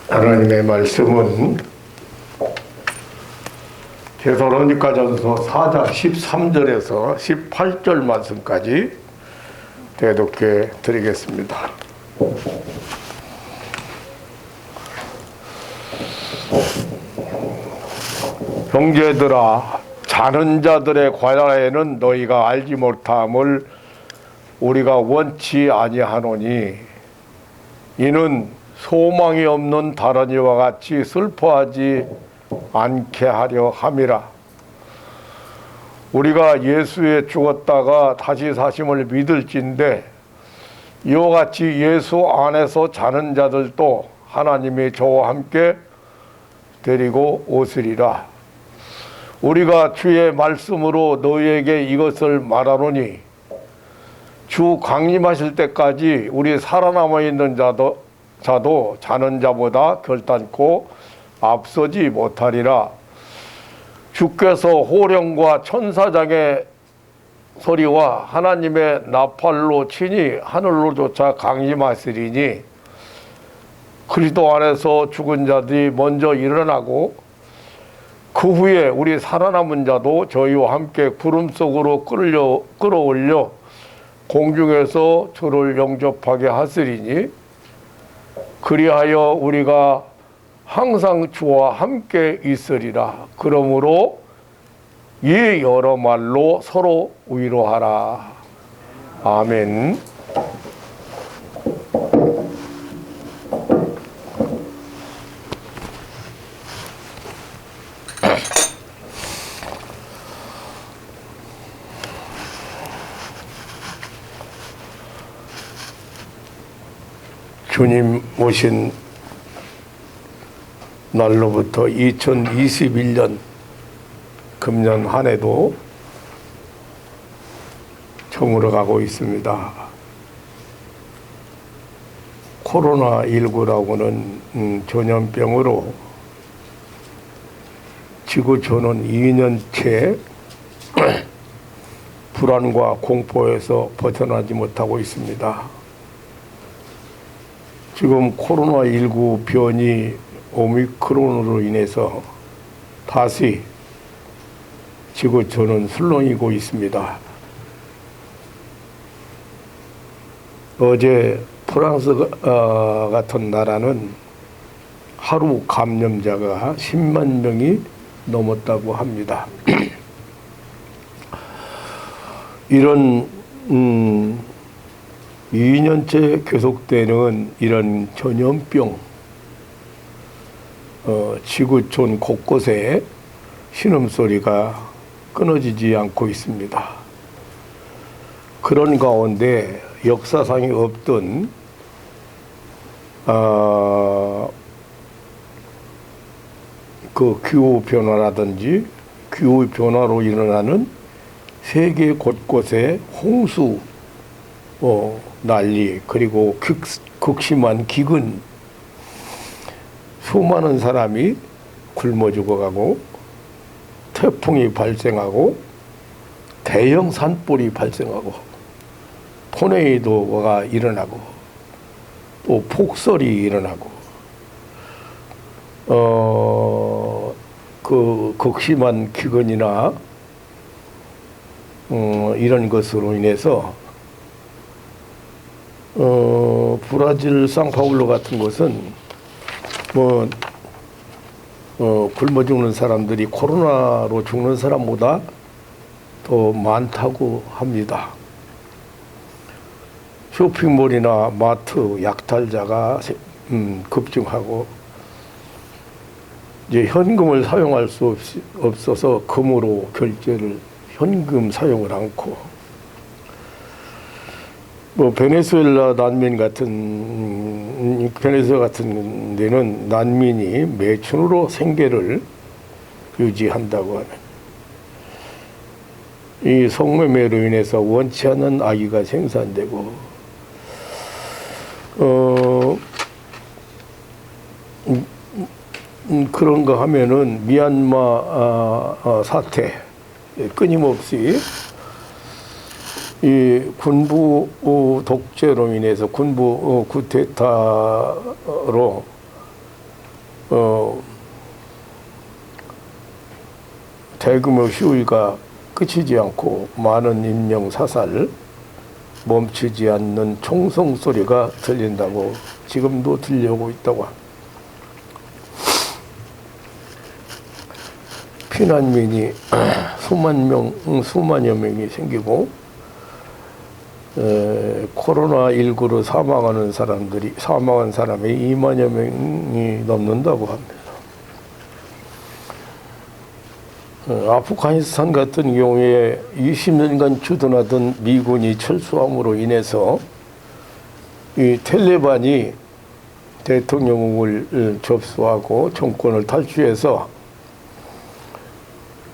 하나님의 말씀은 데살로니가전서 4장 13절에서 18절 말씀까지 대독해 드리겠습니다. 형제들아, 자는 자들의 관하에는 너희가 알지 못함을 우리가 원치 아니하노니 이는 소망이 없는 다른 이와 같이 슬퍼하지 않게 하려 함이라. 우리가 예수에 죽었다가 다시 사심을 믿을진대 이와 같이 예수 안에서 자는 자들도 하나님이 저와 함께 데리고 오시리라. 우리가 주의 말씀으로 너희에게 이것을 말하노니 주 강림하실 때까지 우리 살아남아 있는 자도 자는 자보다 결단코 앞서지 못하리라. 주께서 호령과 천사장의 소리와 하나님의 나팔로 친히 하늘로조차 강림하시리니 그리스도 안에서 죽은 자들이 먼저 일어나고 그 후에 우리 살아남은 자도 저희와 함께 구름 속으로 끌어올려 공중에서 주를 영접하게 하시리니 그리하여 우리가 항상 주와 함께 있으리라. 그러므로 이 여러 말로 서로 위로하라. 아멘. 주님 오신 날로부터 2021년 금년 한 해도 저물어가고 있습니다. 코로나19라고는 전염병으로 지구촌은 2년째 불안과 공포에서 벗어나지 못하고 있습니다. 지금 코로나19 변이 오미크론으로 인해서 다시 지구촌은 술렁이고 있습니다. 어제 프랑스 같은 나라는 하루 감염자가 10만 명이 넘었다고 합니다. 이런 2년째 계속되는 이런 전염병, 지구촌 곳곳에 신음소리가 끊어지지 않고 있습니다. 그런 가운데 역사상에 없던 그 기후변화라든지 기후변화로 일어나는 세계 곳곳에 홍수, 난리, 그리고 극심한 기근, 수많은 사람이 굶어 죽어가고 태풍이 발생하고 대형 산불이 발생하고 토네이도가 일어나고 또 폭설이 일어나고 그 극심한 기근이나 이런 것으로 인해서 브라질 상파울로 같은 곳은 굶어 죽는 사람들이 코로나로 죽는 사람보다 더 많다고 합니다. 쇼핑몰이나 마트 약탈자가 급증하고 이제 현금을 사용할 수 없어서 금으로 결제를 현금 사용을 않고 베네수엘라 난민 같은 베네수엘라 같은 데는 난민이 매춘으로 생계를 유지한다고 하는 이 성매매로 인해서 원치 않는 아기가 생산되고 그런가 하면은 미얀마 사태 끊임없이 이 군부 독재로 인해서 군부 쿠데타로 대규모 시위가 그치지 않고 많은 인명 사살, 멈추지 않는 총성 소리가 들린다고 지금도 들려오고 있다고 합니다. 피난민이 수만여 명이 생기고 코로나19로 사망한 사람이 2만여 명이 넘는다고 합니다. 아프가니스탄 같은 경우에 20년간 주둔하던 미군이 철수함으로 인해서 이 텔레반이 대통령을 접수하고 정권을 탈취해서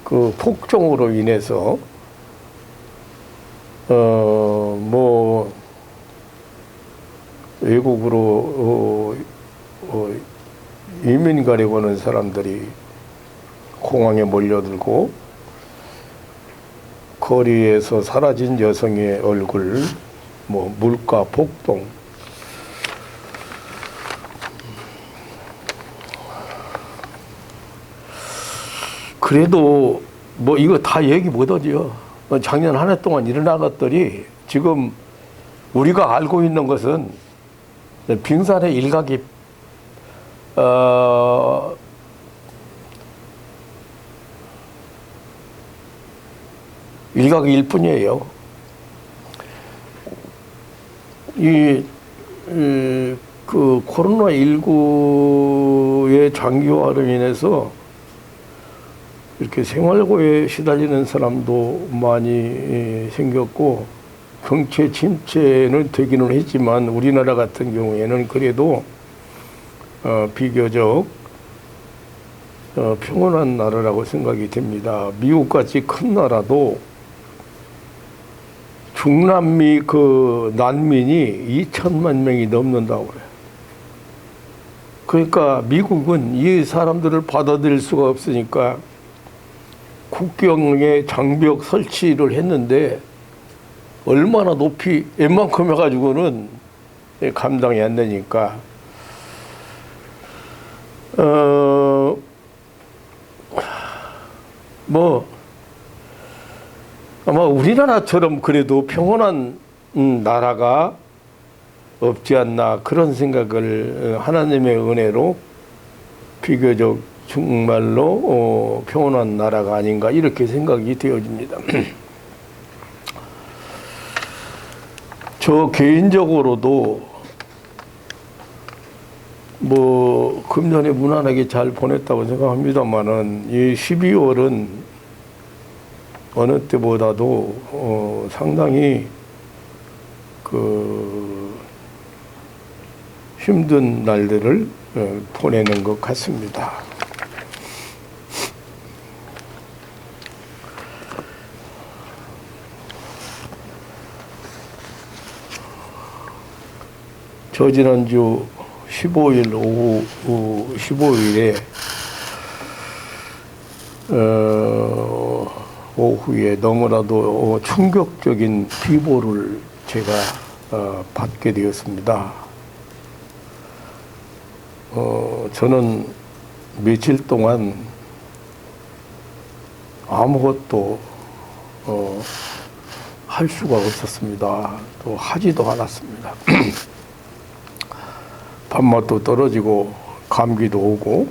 그 폭정으로 인해서 외국으로 이민 가려고 하는 사람들이 공항에 몰려들고 거리에서 사라진 여성의 얼굴, 물가 폭동, 그래도 이거 다 얘기 못하지요. 작년 한 해 동안 일어난 것들이 지금 우리가 알고 있는 것은 빙산의 일각이 일각일 뿐이에요. 그 코로나19의 장기화로 인해서 이렇게 생활고에 시달리는 사람도 많이 생겼고, 경제 침체는 되기는 했지만 우리나라 같은 경우에는 그래도 비교적 평온한 나라라고 생각이 됩니다. 미국같이 큰 나라도 중남미 그 난민이 2천만 명이 넘는다고 그래요. 그러니까 미국은 이 사람들을 받아들일 수가 없으니까 국경에 장벽 설치를 했는데 얼마나 높이 웬만큼 해가지고는 감당이 안 되니까 아마 우리나라처럼 그래도 평온한 나라가 없지 않나, 그런 생각을 하나님의 은혜로 비교적 정말로 평온한 나라가 아닌가 이렇게 생각이 되어집니다. 저 개인적으로도 금년에 무난하게 잘 보냈다고 생각합니다만은 이 12월은 어느 때보다도 상당히 힘든 날들을 보내는 것 같습니다. 지난주 15일 오후 15일에 오후에 너무나도 충격적인 비보를 제가 받게 되었습니다. 저는 며칠 동안 아무것도 할 수가 없었습니다. 또 하지도 않았습니다. 밥맛도 떨어지고 감기도 오고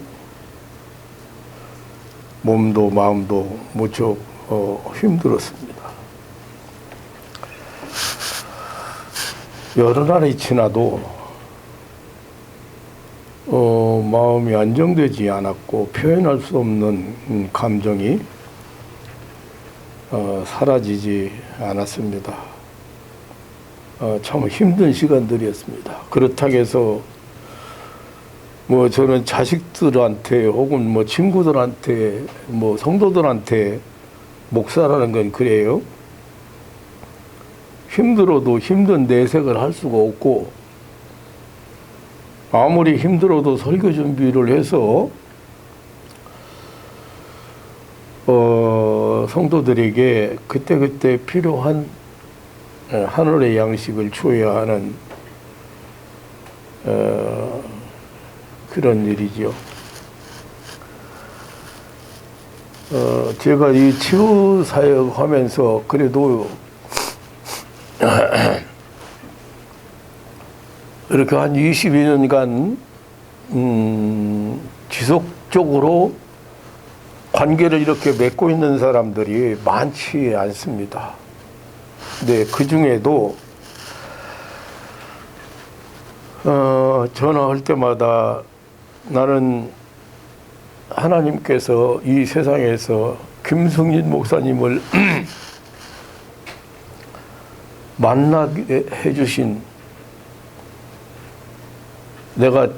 몸도 마음도 무척 힘들었습니다. 여러 날이 지나도 마음이 안정되지 않았고 표현할 수 없는 감정이 사라지지 않았습니다. 참 힘든 시간들이었습니다. 그렇다고 해서 저는 자식들한테 혹은 친구들한테 성도들한테 목사라는 건 그래요. 힘들어도 힘든 내색을 할 수가 없고, 아무리 힘들어도 설교 준비를 해서 성도들에게 그때그때 필요한 하늘의 양식을 줘야 하는 그런 일이죠. 제가 이 치유 사역 하면서 그래도 이렇게 한 22년간 지속적으로 관계를 이렇게 맺고 있는 사람들이 많지 않습니다. 근데 그 중에도 전화할 때마다 나는 하나님께서 이 세상에서 김승진 목사님을 만나게 해주신, 내가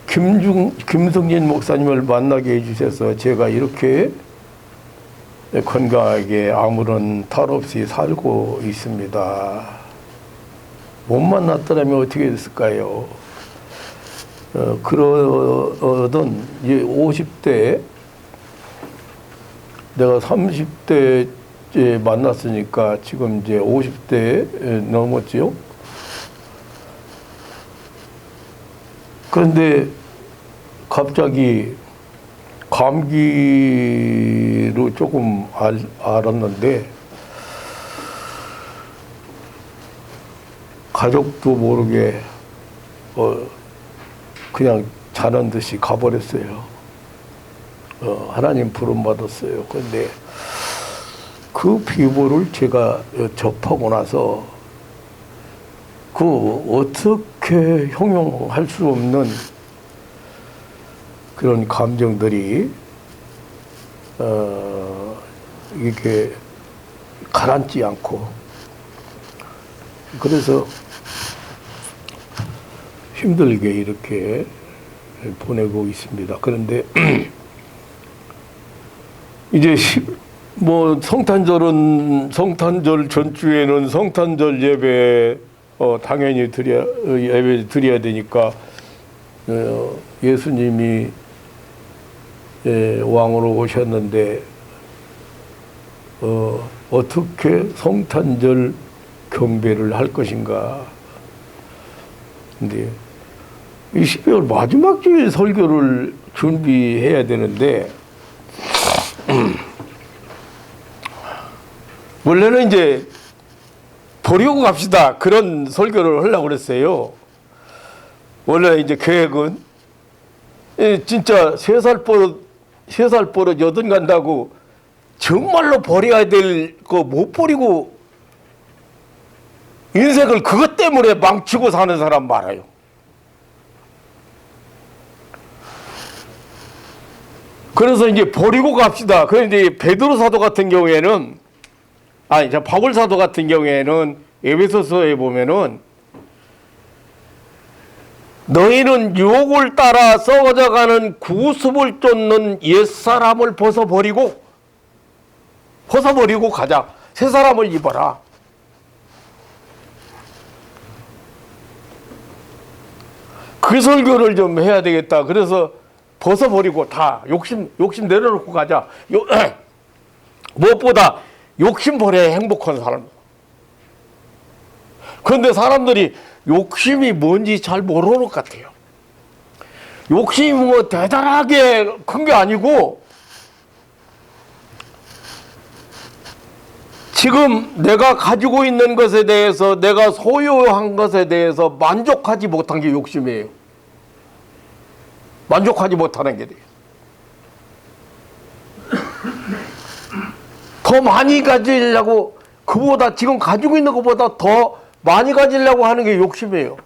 김승진 목사님을 만나게 해주셔서 제가 이렇게 건강하게 아무런 탈 없이 살고 있습니다. 못 만났더라면 어떻게 됐을까요? 그러던 이제 50대, 내가 30대에 만났으니까 지금 이제 50대 넘었지요. 그런데 갑자기 감기로 조금 알았는데, 가족도 모르게 그냥 자는 듯이 가버렸어요. 하나님 부름 받았어요. 그런데 그 비보를 제가 접하고 나서 그 어떻게 형용할 수 없는 그런 감정들이 이렇게 가라앉지 않고, 그래서 힘들게 이렇게 보내고 있습니다. 그런데 이제 뭐 성탄절 전주에는 성탄절 예배 당연히 예배 드려야 되니까 예수님이 왕으로 오셨는데 어떻게 성탄절 경배를 할 것인가. 근데 이 12월 마지막 주에 설교를 준비해야 되는데 원래는 이제 버리고 갑시다 그런 설교를 하려고 그랬어요. 원래 이제 계획은 진짜 3살 버릇 8 간다고 정말로 버려야 될 거 못 버리고 인생을 그것 때문에 망치고 사는 사람 많아요. 그래서 이제 버리고 갑시다. 그런데 베드로 사도 같은 경우에는, 바울 사도 같은 경우에는 에베소서에 보면은 너희는 유혹을 따라 썩어져가는 구습을 쫓는 옛사람을 벗어버리고 가자. 새 사람을 입어라. 그 설교를 좀 해야 되겠다. 그래서 벗어버리고 다 욕심 내려놓고 가자. 무엇보다 욕심 버려야 행복한 사람. 그런데 사람들이 욕심이 뭔지 잘 모르는 것 같아요. 욕심이 뭐 대단하게 큰 게 아니고, 지금 내가 가지고 있는 것에 대해서, 내가 소유한 것에 대해서 만족하지 못한 게 욕심이에요. 만족하지 못하는 게 돼요. 더 많이 가지려고, 그보다 지금 가지고 있는 것보다 더 많이 가지려고 하는 게 욕심이에요.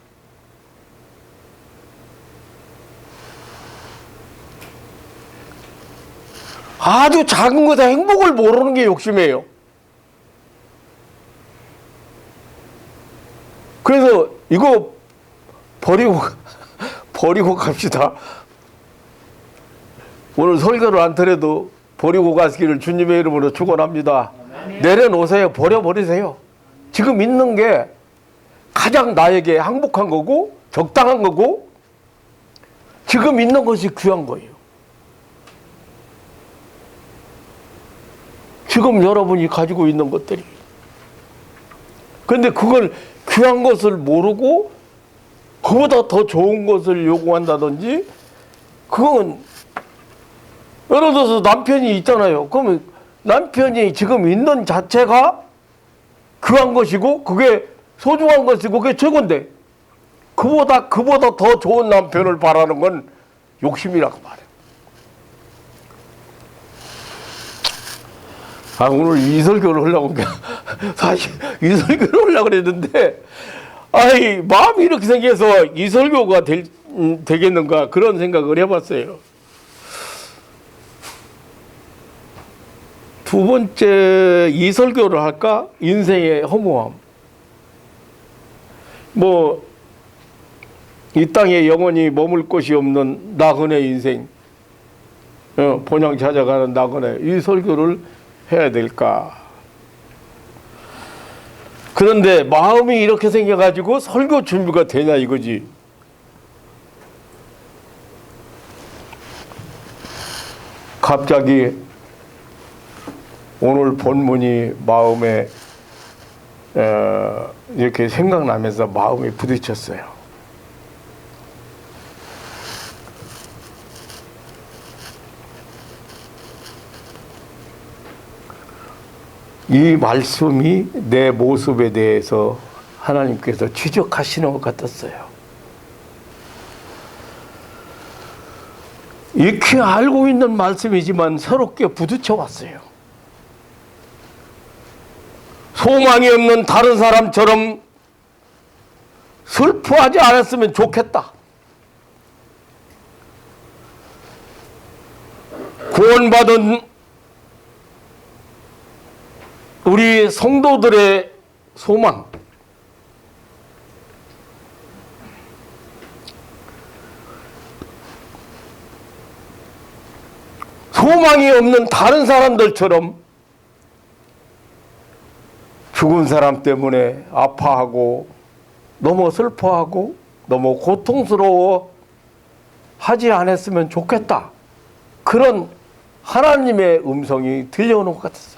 아주 작은 것에 행복을 모르는 게 욕심이에요. 그래서 이거 버리고 갑시다. 오늘 설교를 안 들어도 버리고 가시기를 주님의 이름으로 축원합니다. 내려놓으세요. 버려버리세요. 지금 있는 게 가장 나에게 행복한 거고 적당한 거고 지금 있는 것이 귀한 거예요. 지금 여러분이 가지고 있는 것들이 근데 그걸 귀한 것을 모르고 그보다 더 좋은 것을 요구한다든지, 그건 예를 들어서 남편이 있잖아요. 그러면 남편이 지금 있는 자체가 귀한 것이고 그게 소중한 것이고 그게 최고인데, 그보다 더 좋은 남편을 바라는 건 욕심이라고 말해요. 아, 오늘 이 설교를 하려고 사실 이 설교를 하려고 그랬는데, 아이, 마음이 이렇게 생겨서 이 설교가 되겠는가 그런 생각을 해봤어요. 두 번째, 이 설교를 할까? 인생의 허무함. 뭐 이 땅에 영원히 머물 곳이 없는 나그네 인생, 본향 찾아가는 나그네, 이 설교를 해야 될까? 그런데 마음이 이렇게 생겨가지고 설교 준비가 되냐 이거지. 갑자기 오늘 본문이 마음에 이렇게 생각나면서 마음이 부딪혔어요. 이 말씀이 내 모습에 대해서 하나님께서 지적하시는 것 같았어요. 익히 알고 있는 말씀이지만 새롭게 부딪혀 왔어요. 소망이 없는 다른 사람처럼 슬퍼하지 않았으면 좋겠다. 구원받은 우리 성도들의 소망, 소망이 없는 다른 사람들처럼 죽은 사람 때문에 아파하고 너무 슬퍼하고 너무 고통스러워 하지 않았으면 좋겠다. 그런 하나님의 음성이 들려오는 것 같았어요.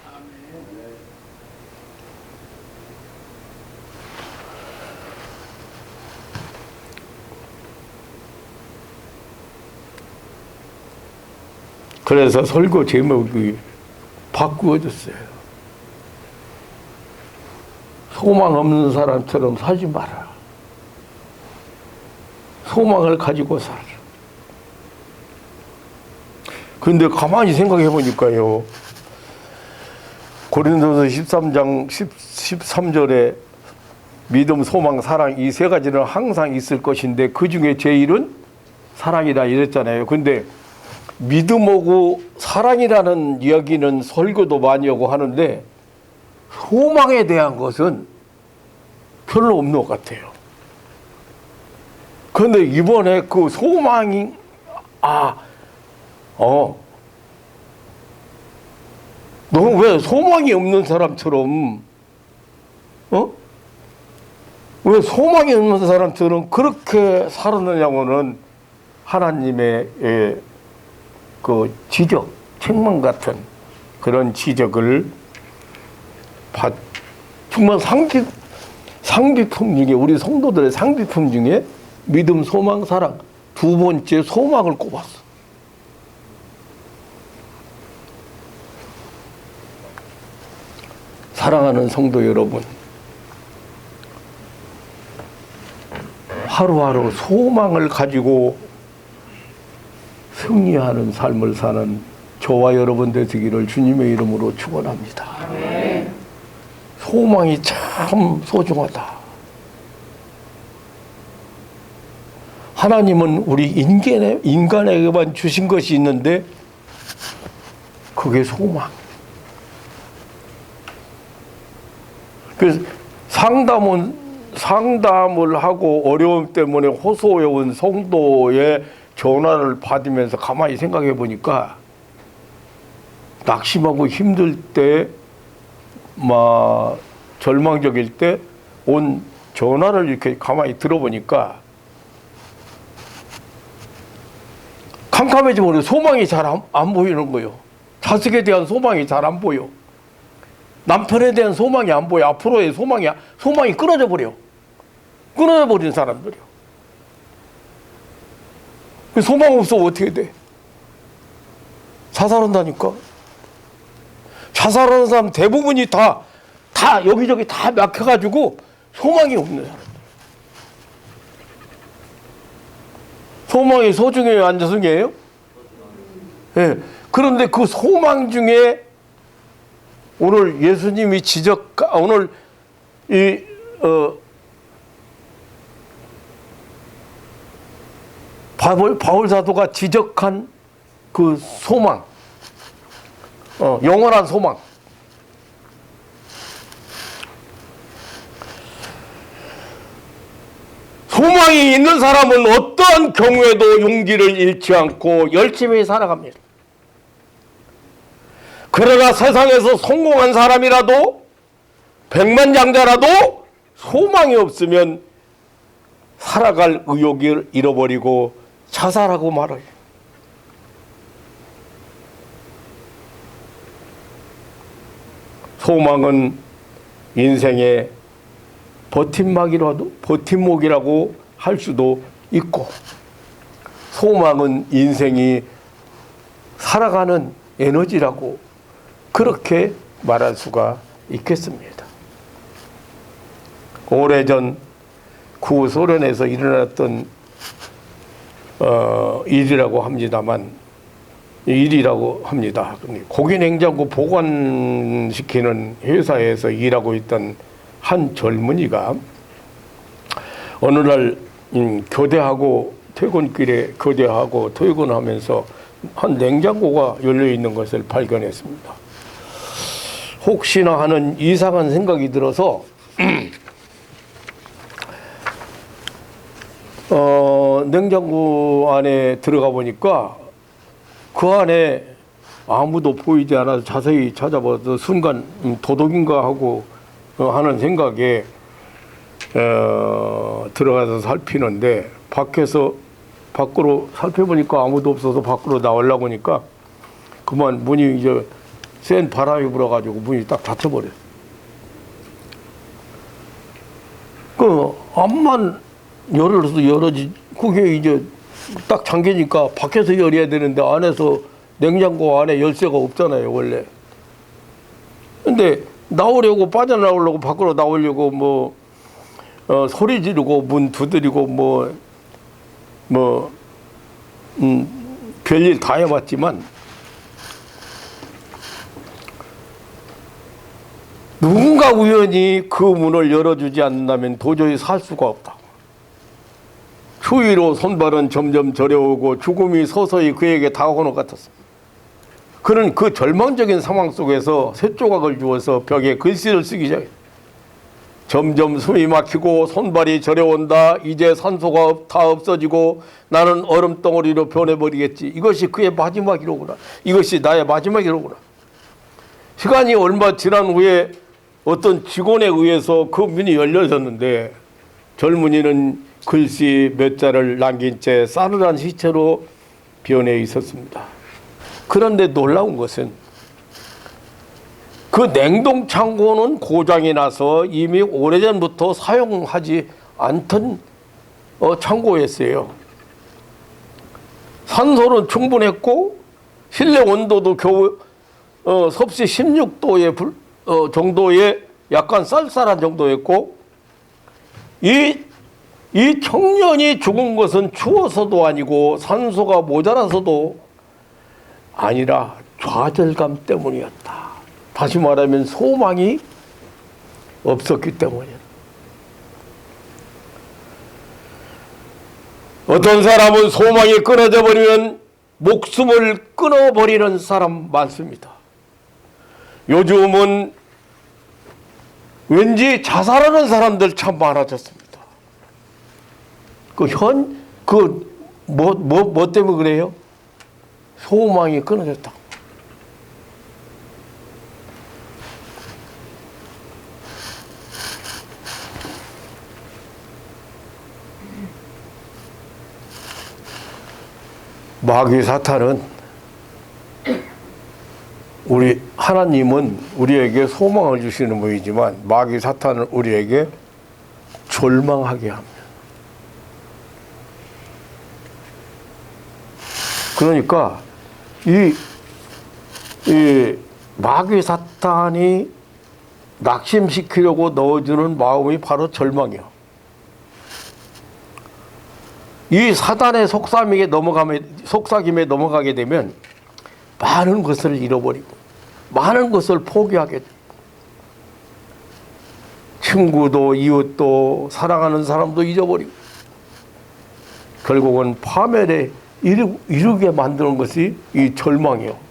그래서 설교 제목이 바꾸어졌어요. 소망 없는 사람처럼 살지 마라. 소망을 가지고 살아라. 근데 가만히 생각해 보니까요, 고린도서 13장 13절에 믿음, 소망, 사랑, 이 세 가지는 항상 있을 것인데 그 중에 제일은 사랑이다 이랬잖아요. 근데 믿음하고 사랑이라는 이야기는 설교도 많이 하고 하는데 소망에 대한 것은 별로 없는 것 같아요. 그런데 이번에 그 소망이 너무 왜 소망이 없는 사람처럼 왜 소망이 없는 사람처럼 그렇게 살았느냐고는 하나님의 그 지적, 책망 같은 그런 지적을 정말 상비품 중에, 우리 성도들의 상비품 중에 믿음, 소망, 사랑, 두 번째 소망을 꼽았어. 사랑하는 성도 여러분, 하루하루 소망을 가지고 승리하는 삶을 사는 저와 여러분 되시기를 주님의 이름으로 축원합니다. 소망이 참 소중하다. 하나님은 우리 인간에게만 주신 것이 있는데 그게 소망. 그래서 상담을 하고 어려움 때문에 호소해온 성도의 전화를 받으면서 가만히 생각해 보니까 낙심하고 힘들 때, 막 절망적일 때 온 전화를 이렇게 가만히 들어보니까 캄캄해지면 소망이 잘 안 보이는 거예요. 자식에 대한 소망이 잘 안 보여. 남편에 대한 소망이 안 보여. 앞으로의 소망이 끊어져 버려. 끊어져 버린 사람들이요. 소망 없어 어떻게 돼? 자살한다니까. 자살하는 사람 대부분이 다 여기저기 다 막혀가지고 소망이 없는 사람. 소망이 소중해요, 안 소중해요? 네. 그런데 그 소망 중에 오늘 예수님이 오늘 바울 사도가 지적한 그 소망, 영원한 소망. 소망이 있는 사람은 어떠한 경우에도 용기를 잃지 않고 열심히 살아갑니다. 그러나 세상에서 성공한 사람이라도 백만장자라도 소망이 없으면 살아갈 의욕을 잃어버리고 자살하고 말아요. 소망은 인생의 버팀목이라고 할 수도 있고, 소망은 인생이 살아가는 에너지라고 그렇게 말할 수가 있겠습니다. 오래전 구소련에서 일어났던 일이라고 합니다. 고기 냉장고 보관시키는 회사에서 일하고 있던 한 젊은이가 어느 날 퇴근길에 교대하고 퇴근하면서 한 냉장고가 열려 있는 것을 발견했습니다. 혹시나 하는 이상한 생각이 들어서 냉장고 안에 들어가 보니까 그 안에 아무도 보이지 않아서 자세히 찾아봐서 순간 도둑인가 하고 하는 생각에 들어가서 살피는데 밖으로 살펴보니까 아무도 없어서 밖으로 나오려고 하니까 그만 문이 이제 센 바람이 불어가지고 문이 딱 닫혀버려요. 그 앞만 열어지 그게 이제 딱 잠기니까 밖에서 열어야 되는데 안에서 냉장고 안에 열쇠가 없잖아요 원래. 근데 나오려고 빠져나오려고 밖으로 나오려고 소리 지르고 문 두드리고 별일 다 해봤지만 누군가 우연히 그 문을 열어주지 않는다면 도저히 살 수가 없다. 추위로 손발은 점점 저려오고 죽음이 서서히 그에게 다가오는 것 같았습니다. 그는 그 절망적인 상황 속에서 쇳조각을 주워서 벽에 글씨를 쓰기 시작했다. 점점 숨이 막히고 손발이 저려온다. 이제 산소가 다 없어지고 나는 얼음덩어리로 변해버리겠지. 이것이 그의 마지막이로구나. 이것이 나의 마지막이로구나. 시간이 얼마 지난 후에 어떤 직원에 의해서 그 문이 열려졌는데 젊은이는 글씨 몇 자를 남긴 채 싸늘한 시체로 변해 있었습니다. 그런데 놀라운 것은 그 냉동창고는 고장이 나서 이미 오래전부터 사용하지 않던 창고였어요. 산소는 충분했고 실내 온도도 겨우 섭씨 16도의 정도의 약간 쌀쌀한 정도였고 이 청년이 죽은 것은 추워서도 아니고 산소가 모자라서도 아니라 좌절감 때문이었다. 다시 말하면 소망이 없었기 때문이었다. 어떤 사람은 소망이 끊어져 버리면 목숨을 끊어버리는 사람 많습니다. 요즘은 왠지 자살하는 사람들 참 많아졌습니다. 뭐 때문에 그래요? 소망이 끊어졌다. 마귀 사탄은 우리 하나님은 우리에게 소망을 주시는 분이지만 마귀 사탄은 우리에게 절망하게 합니다. 그러니까 이 마귀 사탄이 낙심시키려고 넣어주는 마음이 바로 절망이요. 이 사단의 속삭임에 넘어가게 되면 많은 것을 잃어버리고 많은 것을 포기하게 됩니다. 친구도 이웃도 사랑하는 사람도 잊어버리고 결국은 파멸에 이르게 만드는 것이 이 절망이요.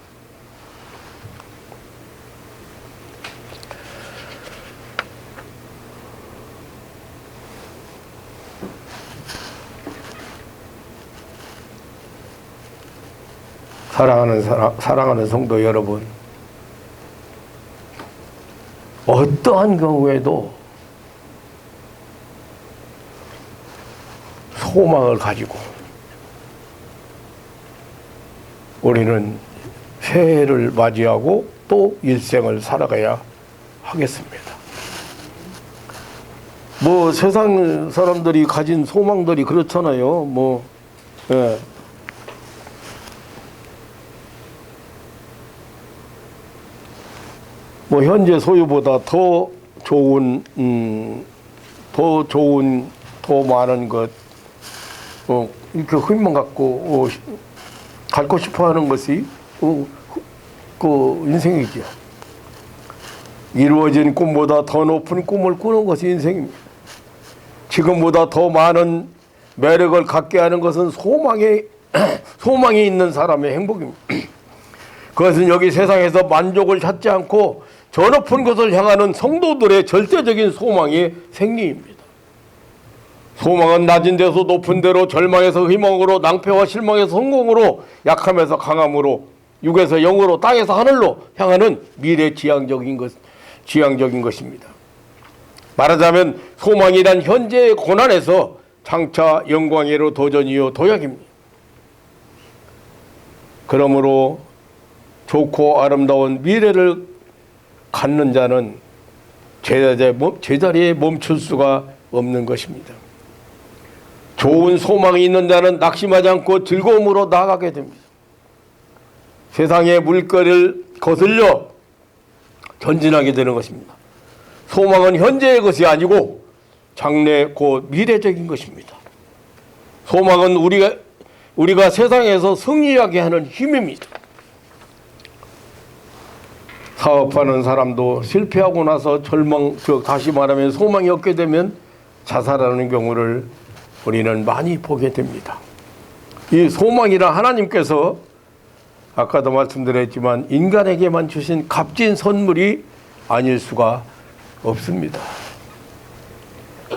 사랑하는 성도 여러분, 어떠한 경우에도 소망을 가지고 우리는 새해를 맞이하고 또 일생을 살아가야 하겠습니다. 뭐 세상 사람들이 가진 소망들이 그렇잖아요. 예. 뭐 현재 소유보다 더 좋은, 더 많은 것, 이렇게 힘만 갖고 갖고 싶어하는 것이 그 인생이죠. 이루어진 꿈보다 더 높은 꿈을 꾸는 것이 인생입니다. 지금보다 더 많은 매력을 갖게 하는 것은 소망이 있는 사람의 행복입니다. 그것은 여기 세상에서 만족을 찾지 않고 저 높은 것을 향하는 성도들의 절대적인 소망의 생리입니다. 소망은 낮은 데서 높은 데로, 절망에서 희망으로, 낭패와 실망에서 성공으로, 약함에서 강함으로, 육에서 영으로, 땅에서 하늘로 향하는 미래 지향적인 것입니다. 말하자면 소망이란 현재의 고난에서 장차 영광으로 도전이요 도약입니다. 그러므로 좋고 아름다운 미래를 갖는 자는 제자리에 멈출 수가 없는 것입니다. 좋은 소망이 있는 자는 낙심하지 않고 즐거움으로 나아가게 됩니다. 세상의 물결을 거슬려 전진하게 되는 것입니다. 소망은 현재의 것이 아니고 장래 곧 미래적인 것입니다. 소망은 우리가 세상에서 승리하게 하는 힘입니다. 사업하는 사람도 실패하고 나서 다시 말하면 소망이 없게 되면 자살하는 경우를 우리는 많이 보게 됩니다. 이 소망이란 하나님께서 아까도 말씀드렸지만 인간에게만 주신 값진 선물이 아닐 수가 없습니다.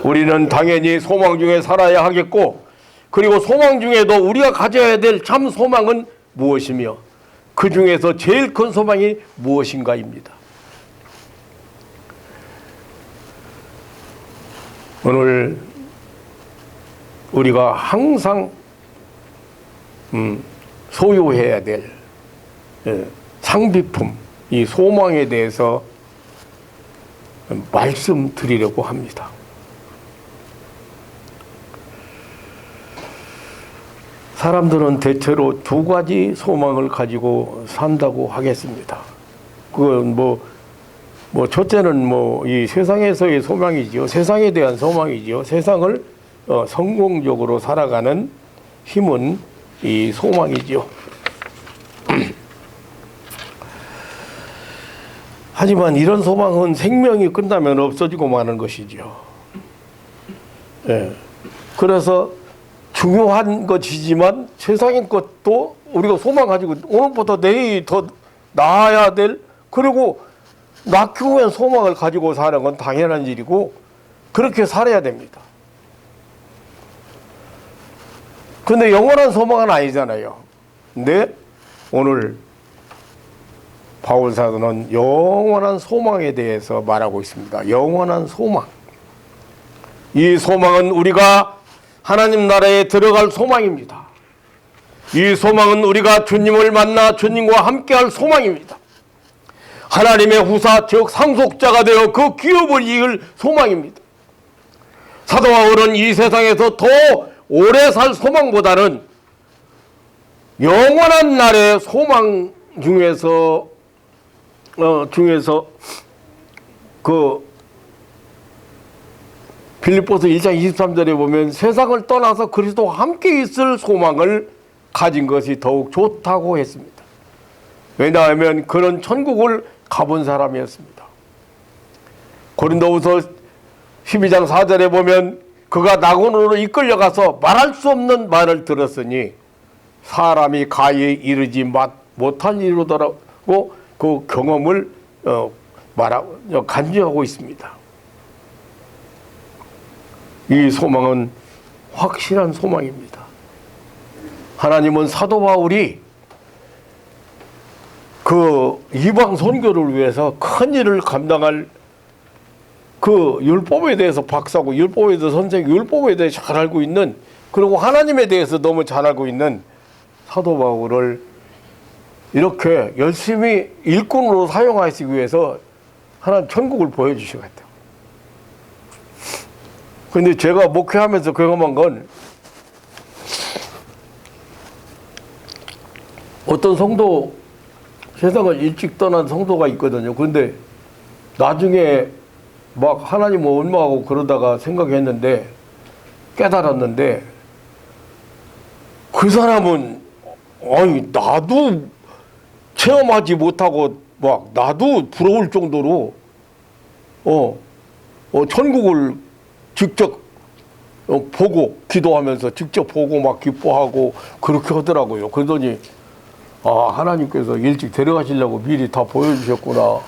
우리는 당연히 소망 중에 살아야 하겠고, 그리고 소망 중에도 우리가 가져야 될 참 소망은 무엇이며 그 중에서 제일 큰 소망이 무엇인가입니다. 오늘 우리가 항상 소유해야 될 상비품, 이 소망에 대해서 말씀드리려고 합니다. 사람들은 대체로 두 가지 소망을 가지고 산다고 하겠습니다. 그건 첫째는 이 세상에서의 소망이지요. 세상에 대한 소망이지요. 세상을 성공적으로 살아가는 힘은 이 소망이지요. 하지만 이런 소망은 생명이 끝나면 없어지고 마는 것이죠. 예. 그래서 중요한 것이지만 세상의 것도 우리가 소망 가지고 오늘부터 내일이 더 나아야 될, 그리고 낳기 후엔 소망을 가지고 사는 건 당연한 일이고 그렇게 살아야 됩니다. 근데 영원한 소망은 아니잖아요. 근데 오늘 바울 사도는 영원한 소망에 대해서 말하고 있습니다. 영원한 소망. 이 소망은 우리가 하나님 나라에 들어갈 소망입니다. 이 소망은 우리가 주님을 만나 주님과 함께할 소망입니다. 하나님의 후사 즉 상속자가 되어 그 기업을 이을 소망입니다. 사도 바울은 이 세상에서 더 오래 살 소망보다는 영원한 날의 소망 중에서 그 빌립보서 1장 23절에 보면 세상을 떠나서 그리스도와 함께 있을 소망을 가진 것이 더욱 좋다고 했습니다. 왜냐하면 그는 천국을 가본 사람이었습니다. 고린도후서 12장 4절에 보면 그가 낙원으로 이끌려가서 말할 수 없는 말을 들었으니 사람이 가히 이르지 못한 일이로더라고 그 경험을 간증하고 있습니다. 이 소망은 확실한 소망입니다. 하나님은 사도 바울이 그 이방 선교를 위해서 큰 일을 감당할 그 율법에 대해서 박사고 율법에 대해서 선생, 율법에 대해서 잘 알고 있는, 그리고 하나님에 대해서 너무 잘 알고 있는 사도 바울을 이렇게 열심히 일꾼으로 사용하시기 위해서 하나님 천국을 보여주신 것 같아요. 근데 제가 목회하면서 경험한 건 어떤 성도, 세상을 일찍 떠난 성도가 있거든요. 그런데 나중에 막 하나님 원망하고 그러다가 생각했는데, 깨달았는데, 그 사람은 아니 나도 체험하지 못하고 막 나도 부러울 정도로 천국을 직접 보고 기도하면서 직접 보고 막 기뻐하고 그렇게 하더라고요. 그러더니 하나님께서 일찍 데려가시려고 미리 다 보여주셨구나.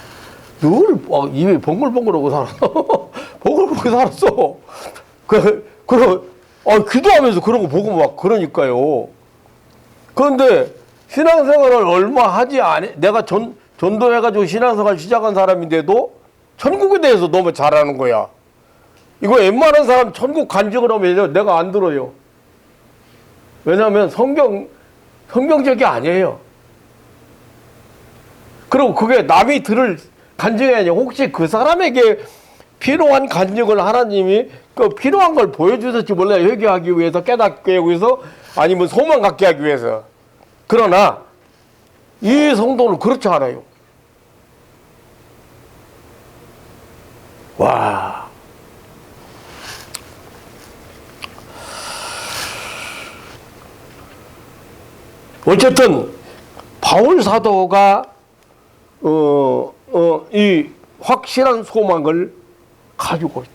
늘 입에 봉글봉글하고 살았어. 봉글봉글 살았어. 기도하면서 그런 거 보고 막 그러니까요. 그런데 신앙생활을 얼마 하지 않아. 내가 전도해가지고 신앙생활 시작한 사람인데도 천국에 대해서 너무 잘하는 거야. 이거 웬만한 사람 천국 간증을 하면 내가 안 들어요. 왜냐하면 성경적이 아니에요. 그리고 그게 남이 들을 간증이 아니라 혹시 그 사람에게 필요한 간증을 하나님이 그 필요한 걸 보여주실지 몰라요. 회개하기 위해서, 깨닫게 하기 위해서, 아니면 소망 갖게 하기 위해서. 그러나 이 성도는 그렇지 않아요. 와. 어쨌든 바울 사도가 이 확실한 소망을 가지고 있다.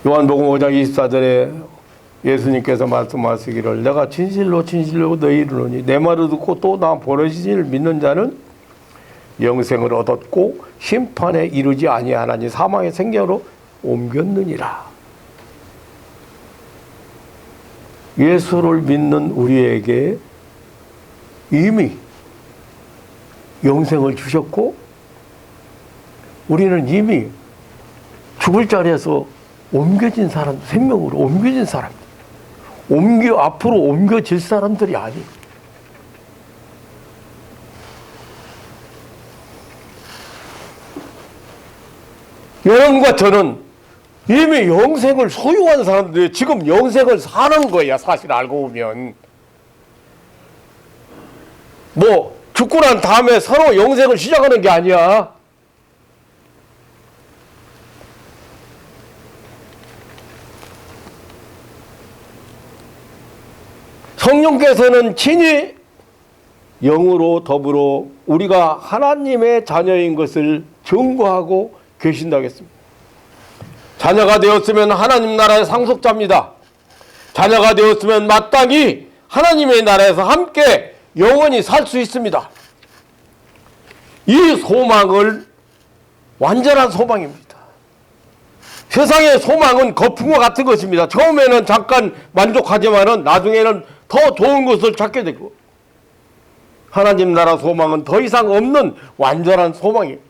요한복음 5장 24절에 예수님께서 말씀하시기를 내가 진실로 진실로 너희를 이르노니 내 말을 듣고 또 나 보내신 이를 믿는 자는 영생을 얻었고 심판에 이르지 아니하나니 사망의 생명으로 옮겼느니라. 예수를 믿는 우리에게 이미 영생을 주셨고 우리는 이미 죽을 자리에서 옮겨진 사람, 생명으로 옮겨진 사람, 앞으로 옮겨질 사람들이 아니에요. 여러분과 저는 이미 영생을 소유한 사람들이 지금 영생을 사는 거야. 사실 알고 보면 뭐 죽고 난 다음에 서로 영생을 시작하는 게 아니야. 성령께서는 친히 영으로 더불어 우리가 하나님의 자녀인 것을 증거하고 계신다고 했습니다. 자녀가 되었으면 하나님 나라의 상속자입니다. 자녀가 되었으면 마땅히 하나님의 나라에서 함께 영원히 살 수 있습니다. 이 소망을 완전한 소망입니다. 세상의 소망은 거품과 같은 것입니다. 처음에는 잠깐 만족하지만은 나중에는 더 좋은 것을 찾게 되고, 하나님 나라 소망은 더 이상 없는 완전한 소망입니다.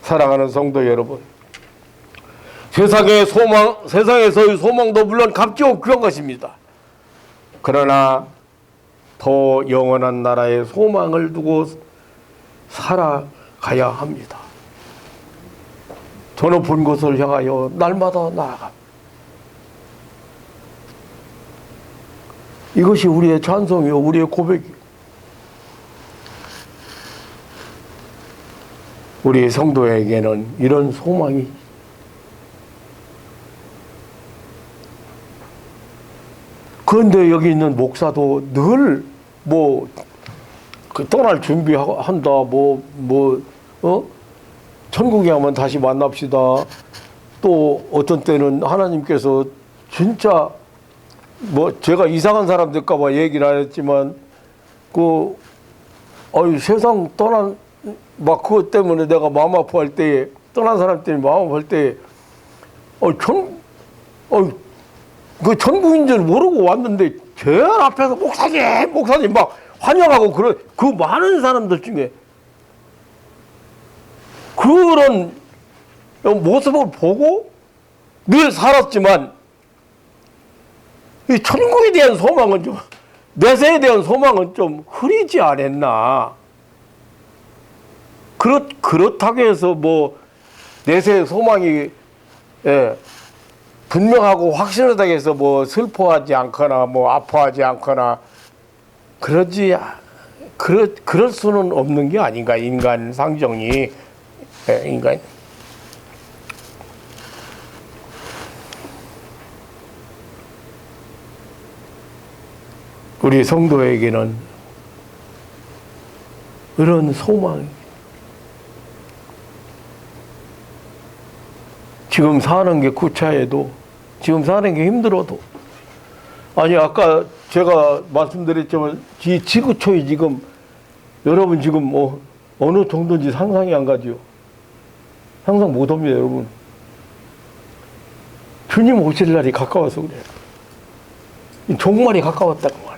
사랑하는 성도 여러분, 세상에서의 소망도 물론 값지고 귀한 것입니다. 그러나 더 영원한 나라의 소망을 두고 살아가야 합니다. 저 높은 곳을 향하여 날마다 나아갑니다. 이것이 우리의 찬송이요, 우리의 고백이요. 우리 성도에게는 이런 소망이, 그런데 여기 있는 목사도 늘 떠날 준비한다, 천국에 가면 다시 만납시다. 또 어떤 때는 하나님께서 진짜 제가 이상한 사람 될까봐 얘기를 안 했지만, 세상 그것 때문에 내가 마음 아파할 때에, 떠난 사람 때문에 마음 아파할 때에, 그 천국인 줄 모르고 왔는데, 제일 앞에서 목사님 막 환영하고 그 많은 사람들 중에 그런 모습을 보고 늘 살았지만, 이 천국에 대한 소망은 좀, 내세에 대한 소망은 좀 흐리지 않았나. 그렇다고 해서 내세의 소망이, 분명하고 확실하다고 해서 슬퍼하지 않거나 아파하지 않거나 그럴 수는 없는 게 아닌가, 인간 상정이. 인간. 우리 성도에게는 이런 소망이, 지금 사는 게 구차해도, 지금 사는 게 힘들어도, 아까 제가 말씀드렸지만 이 지구촌이 지금, 여러분 지금 어느 정도인지 상상이 안 가죠. 상상 못 합니다, 여러분. 주님 오실 날이 가까워서 그래요. 종말이 가까웠다고 말이에요.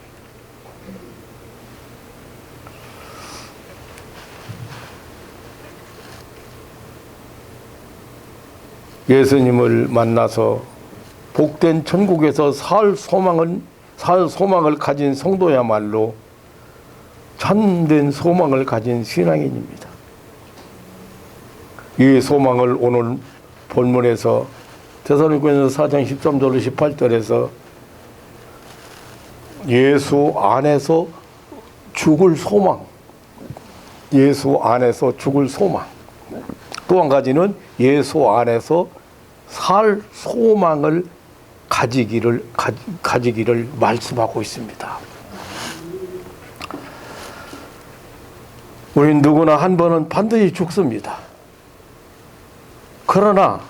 예수님을 만나서 복된 천국에서 살 소망을 가진 성도야말로 참된 소망을 가진 신앙인입니다. 이 소망을 오늘 본문에서 데살로니가서 4장 13절로 18절에서 예수 안에서 죽을 소망, 예수 안에서 죽을 소망, 또 한 가지는 예수 안에서 살 소망을 가지기를 말씀하고 있습니다. 우린 누구나 한 번은 반드시 죽습니다. 그러나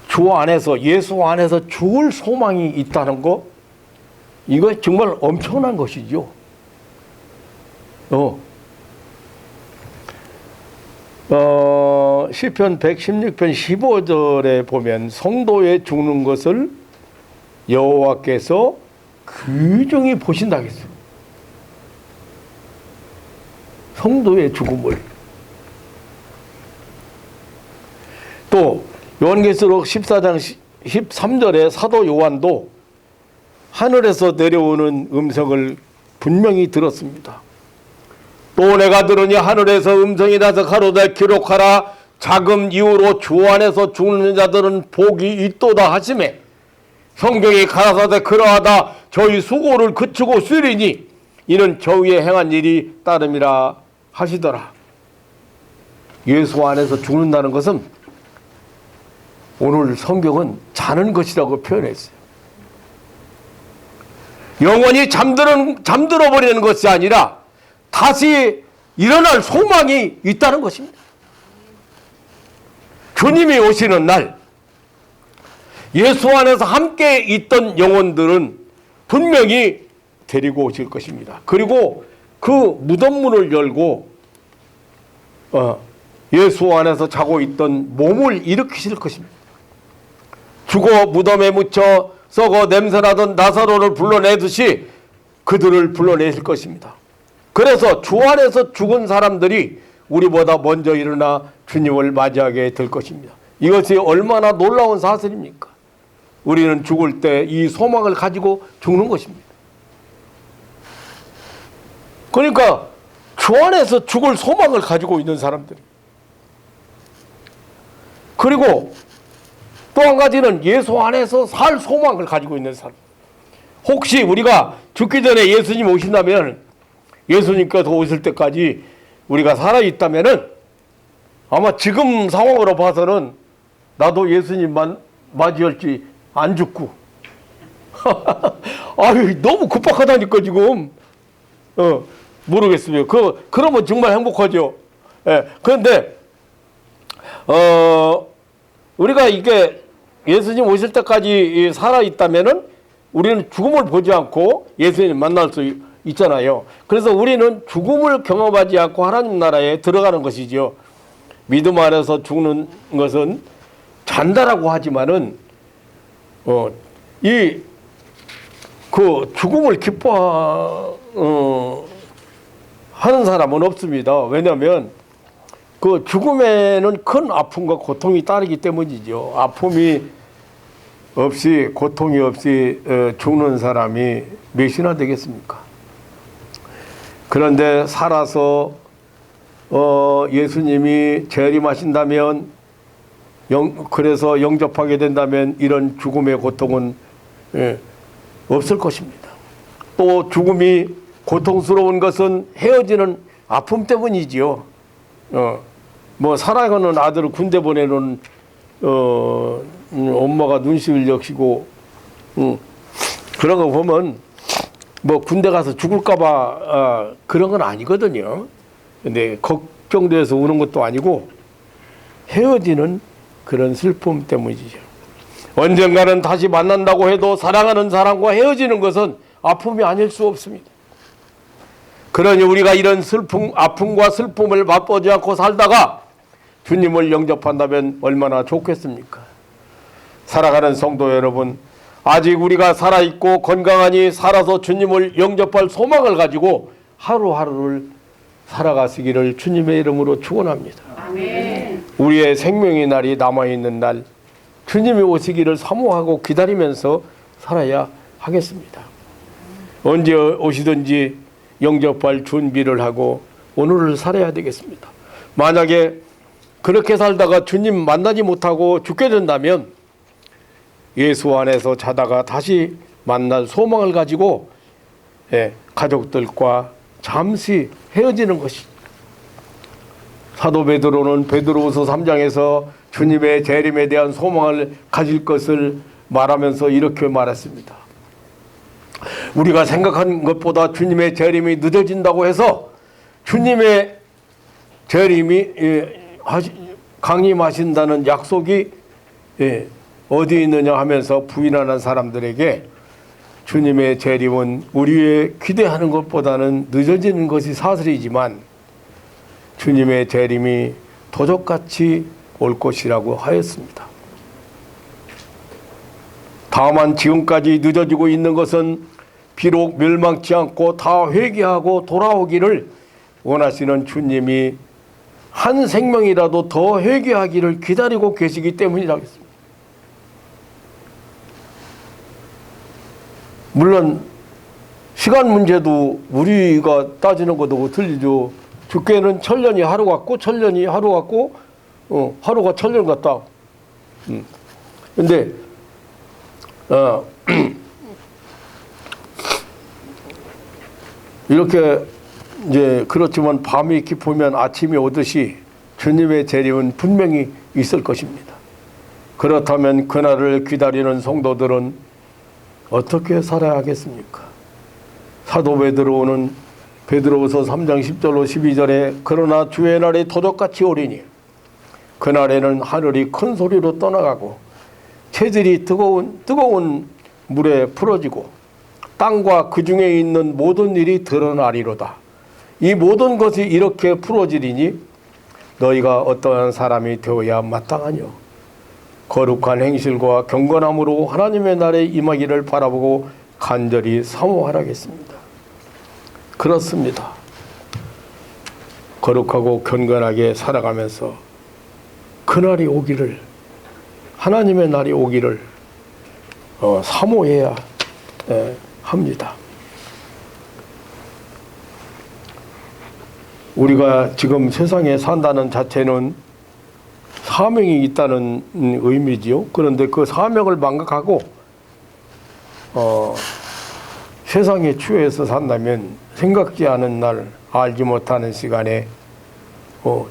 주 안에서, 예수 안에서 죽을 소망이 있다는 거, 이거 정말 엄청난 것이죠. 시편 116편 15절에 보면 성도의 죽는 것을 여호와께서 귀중히 보신다 했어요. 성도의 죽음을. 또 요한계시록 14장 13절에 사도 요한도 하늘에서 내려오는 음성을 분명히 들었습니다. 또 내가 들으니 하늘에서 음성이 나서 가로되 기록하라, 자금 이후로 주 안에서 죽는 자들은 복이 있도다 하시매, 성경이 가라사대 그러하다 저희 수고를 그치고 쉬리니 이는 저희의 행한 일이 따름이라 하시더라. 예수 안에서 죽는다는 것은 오늘 성경은 자는 것이라고 표현했어요. 영원히 잠들어 버리는 것이 아니라 다시 일어날 소망이 있다는 것입니다. 주님이 오시는 날 예수 안에서 함께 있던 영혼들은 분명히 데리고 오실 것입니다. 그리고 그 무덤문을 열고 예수 안에서 자고 있던 몸을 일으키실 것입니다. 죽어 무덤에 묻혀 썩어 냄새나던 나사로를 불러내듯이 그들을 불러내실 것입니다. 그래서 주 안에서 죽은 사람들이 우리보다 먼저 일어나 주님을 맞이하게 될 것입니다. 이것이 얼마나 놀라운 사실입니까? 우리는 죽을 때 이 소망을 가지고 죽는 것입니다. 그러니까 주 안에서 죽을 소망을 가지고 있는 사람들. 그리고 또 한 가지는 예수 안에서 살 소망을 가지고 있는 사람. 혹시 우리가 죽기 전에 예수님 오신다면, 예수님께서 오실 때까지 우리가 살아있다면 아마 지금 상황으로 봐서는 나도 예수님만 맞이할지 안 죽고 아유 너무 급박하다니까 지금. 모르겠어요. 그러면 정말 행복하죠. 예. 그런데 우리가 이게 예수님 오실 때까지 살아있다면은 우리는 죽음을 보지 않고 예수님 만날 수 있잖아요. 그래서 우리는 죽음을 경험하지 않고 하나님 나라에 들어가는 것이죠. 믿음 안에서 죽는 것은 잔다라고 하지만은 그 죽음을 하는 사람은 없습니다. 왜냐하면 그 죽음에는 큰 아픔과 고통이 따르기 때문이죠. 아픔이 없이, 고통이 없이 죽는 사람이 몇이나 되겠습니까? 그런데 살아서 예수님이 재림하신다면, 그래서 영접하게 된다면 이런 죽음의 고통은 없을 것입니다. 또 죽음이 고통스러운 것은 헤어지는 아픔 때문이지요. 뭐 사랑하는 아들을 군대 보내는 엄마가 눈시울 적시고 그런 거 보면 뭐 군대 가서 죽을까봐 그런 건 아니거든요. 근데 걱정돼서 우는 것도 아니고 헤어지는 그런 슬픔 때문이죠. 언젠가는 다시 만난다고 해도 사랑하는 사람과 헤어지는 것은 아픔이 아닐 수 없습니다. 그러니 우리가 이런 아픔과 슬픔을 맛보지 않고 살다가 주님을 영접한다면 얼마나 좋겠습니까? 살아가는 성도 여러분, 아직 우리가 살아있고 건강하니 살아서 주님을 영접할 소망을 가지고 하루하루를 살아가시기를 주님의 이름으로 축원합니다. 아멘. 우리의 생명의 날이 남아있는 날, 주님이 오시기를 사모하고 기다리면서 살아야 하겠습니다. 언제 오시든지 영접할 준비를 하고 오늘을 살아야 되겠습니다. 만약에 그렇게 살다가 주님 만나지 못하고 죽게 된다면 예수 안에서 자다가 다시 만날 소망을 가지고 가족들과 잠시 헤어지는 것이, 사도 베드로는 베드로후서 3장에서 주님의 재림에 대한 소망을 가질 것을 말하면서 이렇게 말했습니다. 우리가 생각한 것보다 주님의 재림이 늦어진다고 해서 주님의 재림이 강림하신다는 약속이 어디 있느냐 하면서 부인하는 사람들에게 주님의 재림은 우리의 기대하는 것보다는 늦어지는 것이 사실이지만 주님의 재림이 도적같이 올 것이라고 하였습니다. 다만 지금까지 늦어지고 있는 것은 비록 멸망치 않고 다 회개하고 돌아오기를 원하시는 주님이 한 생명이라도 더 회개하기를 기다리고 계시기 때문이라겠습니다. 물론 시간 문제도 우리가 따지는 것도 틀리죠. 주께는 천년이 하루 같고 천년이 하루 같고 하루가 천년 같다. 근데 이렇게 이제 그렇지만 밤이 깊으면 아침이 오듯이 주님의 재림은 분명히 있을 것입니다. 그렇다면 그날을 기다리는 성도들은 어떻게 살아야 하겠습니까? 사도 베드로는 베드로후서 3장 10절로 12절에 그러나 주의 날이 도적같이 오리니 그날에는 하늘이 큰 소리로 떠나가고 체질이 뜨거운 물에 풀어지고 땅과 그 중에 있는 모든 일이 드러나리로다. 이 모든 것이 이렇게 풀어지리니 너희가 어떠한 사람이 되어야 마땅하뇨. 거룩한 행실과 경건함으로 하나님의 날에 임하기를 바라보고 간절히 사모하라겠습니다. 그렇습니다. 거룩하고 견건하게 살아가면서 그날이 오기를, 하나님의 날이 오기를 사모해야 합니다. 우리가 지금 세상에 산다는 자체는 사명이 있다는 의미지요. 그런데 그 사명을 망각하고 세상에 취해서 산다면 생각지 않은 날, 알지 못하는 시간에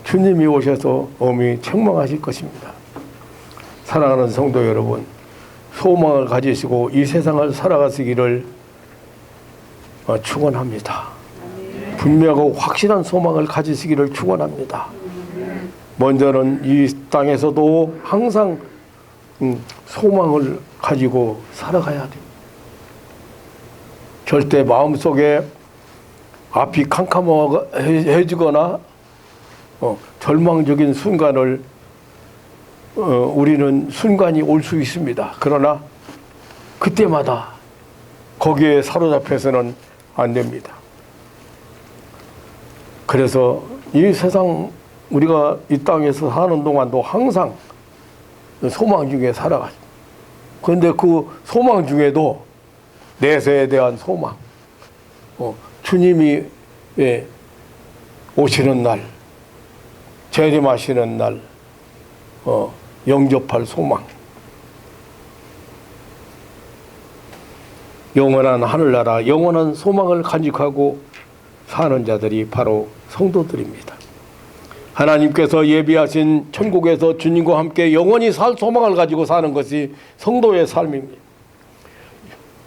주님이 오셔서 엄히 책망하실 것입니다. 사랑하는 성도 여러분, 소망을 가지시고 이 세상을 살아가시기를 축원합니다. 분명하고 확실한 소망을 가지시기를 축원합니다. 먼저는 이 땅에서도 항상 소망을 가지고 살아가야 됩니다. 절대 마음속에 앞이 캄캄해지거나 절망적인 순간을 우리는 순간이 올 수 있습니다. 그러나 그때마다 거기에 사로잡혀서는 안 됩니다. 그래서 이 세상 우리가 이 땅에서 사는 동안도 항상 소망 중에 살아가죠. 그런데 그 소망 중에도 내세에 대한 소망, 주님이 오시는 날, 재림하시는 날, 영접할 소망, 영원한 하늘나라, 영원한 소망을 간직하고 사는 자들이 바로 성도들입니다. 하나님께서 예비하신 천국에서 주님과 함께 영원히 살 소망을 가지고 사는 것이 성도의 삶입니다.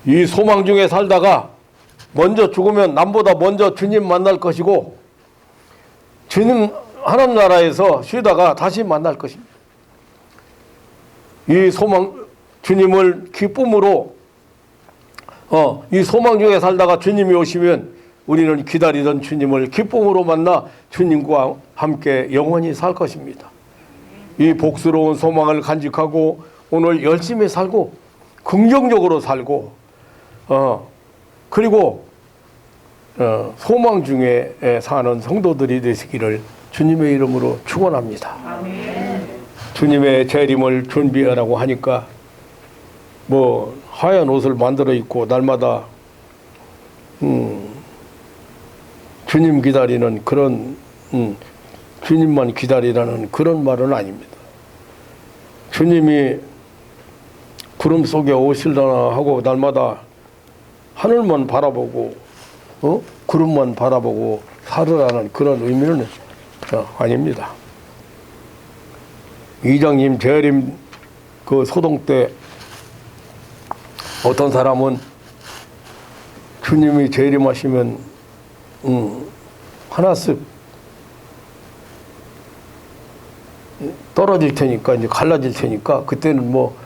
이 소망 중에 살다가 먼저 죽으면 남보다 먼저 주님 만날 것이고 주님 하나님 나라에서 쉬다가 다시 만날 것입니다. 이 소망 주님을 기쁨으로 이 소망 중에 살다가 주님이 오시면 우리는 기다리던 주님을 기쁨으로 만나 주님과 함께 영원히 살 것입니다. 이 복스러운 소망을 간직하고 오늘 열심히 살고 긍정적으로 살고 그리고 소망 중에 사는 성도들이 되시기를 주님의 이름으로 축원합니다. 아멘. 주님의 재림을 준비하라고 하니까 뭐 하얀 옷을 만들어 입고 날마다 주님 기다리는 그런 주님만 기다리라는 그런 말은 아닙니다. 주님이 구름 속에 오시려나 하고 날마다 하늘만 바라보고 구름만 바라보고 살으라는 그런 의미는 아닙니다. 이장님 재림 그 소동 때 어떤 사람은 주님이 재림하시면 하나씩 떨어질 테니까 이제 갈라질 테니까 그때는 뭐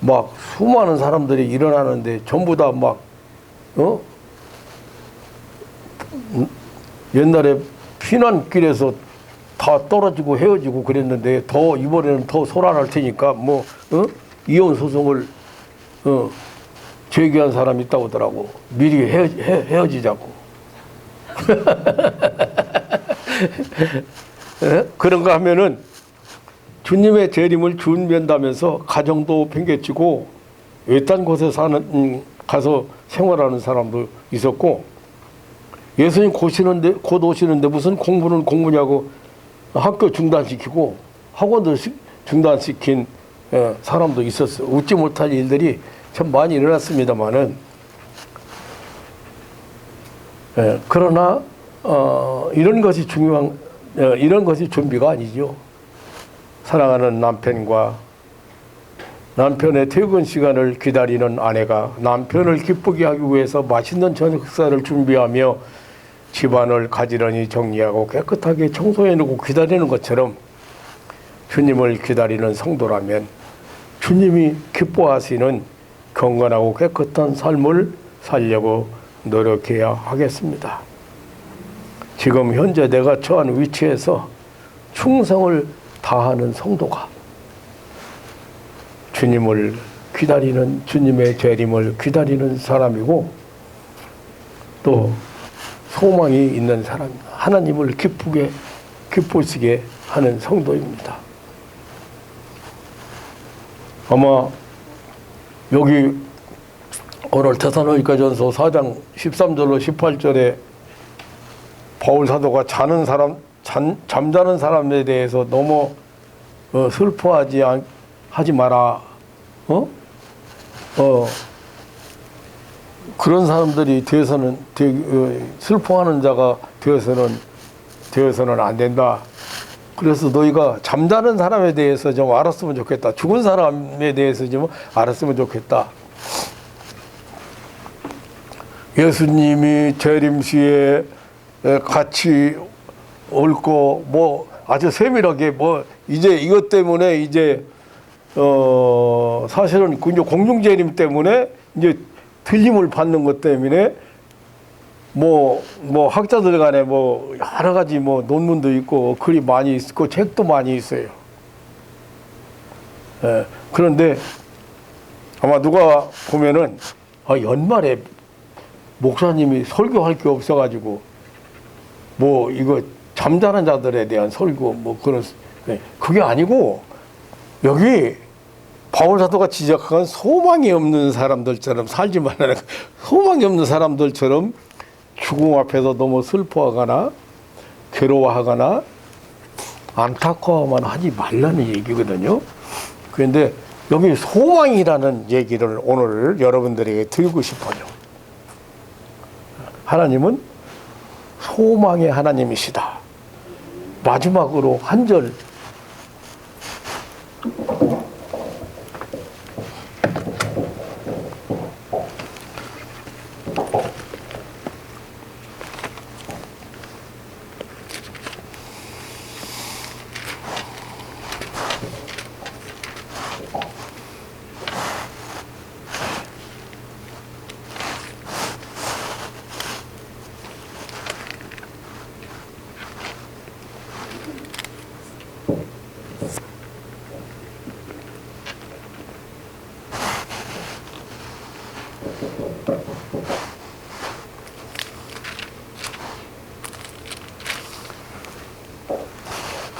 막 수많은 사람들이 일어나는데 전부 다 막 옛날에 피난길에서 다 떨어지고 헤어지고 그랬는데 더 이번에는 더 소란할 테니까 뭐 이혼 소송을 제기한 사람이 있다고 하더라고. 미리 헤어지자고. 그런가 하면은 주님의 재림을 준비한다면서 가정도 팽개치고 외딴 곳에 가서 생활하는 사람도 있었고 예수님 곧 오시는데 무슨 공부냐고 학교 중단시키고 학원도 중단시킨 사람도 있었어요. 웃지 못할 일들이 참 많이 일어났습니다만은 그러나 이런 것이 이런 것이 준비가 아니죠. 사랑하는 남편과 남편의 퇴근 시간을 기다리는 아내가 남편을 기쁘게 하기 위해서 맛있는 저녁 식사를 준비하며 집안을 가지런히 정리하고 깨끗하게 청소해놓고 기다리는 것처럼 주님을 기다리는 성도라면 주님이 기뻐하시는 경건하고 깨끗한 삶을 살려고 노력해야 하겠습니다. 지금 현재 내가 처한 위치에서 충성을 다하는 성도가 주님을 기다리는 주님의 재림을 기다리는 사람이고 또 소망이 있는 사람입니다. 하나님을 기쁘시게 하는 성도입니다. 아마 여기 오늘 데살로니가전서 4장 13절로 18절에 바울 사도가 잠자는 사람에 대해서 너무 슬퍼하지 하지 마라. 그런 사람들이 되어서는 슬퍼하는 자가 되어서는 안 된다. 그래서 너희가 잠자는 사람에 대해서 좀 알았으면 좋겠다. 죽은 사람에 대해서 좀 알았으면 좋겠다. 예수님이 재림시에 같이 옳고 뭐 아주 세밀하게 뭐 이제 이것 때문에 이제 사실은 공중재림 때문에 이제 틀림을 받는 것 때문에 뭐 학자들 간에 뭐 여러 가지 뭐 논문도 있고 글이 많이 있고 책도 많이 있어요. 그런데 아마 누가 보면은 연말에 목사님이 설교할 게 없어가지고 뭐 이거 잠자는 자들에 대한 설교 뭐 그런 그게 아니고 여기 바울 사도가 지적한 소망이 없는 사람들처럼 살지 말라는 소망이 없는 사람들처럼 죽음 앞에서 너무 슬퍼하거나 괴로워하거나 안타까워만 하지 말라는 얘기거든요. 그런데 여기 소망이라는 얘기를 오늘 여러분들에게 드리고 싶어요. 하나님은 소망의 하나님이시다. 마지막으로 한 절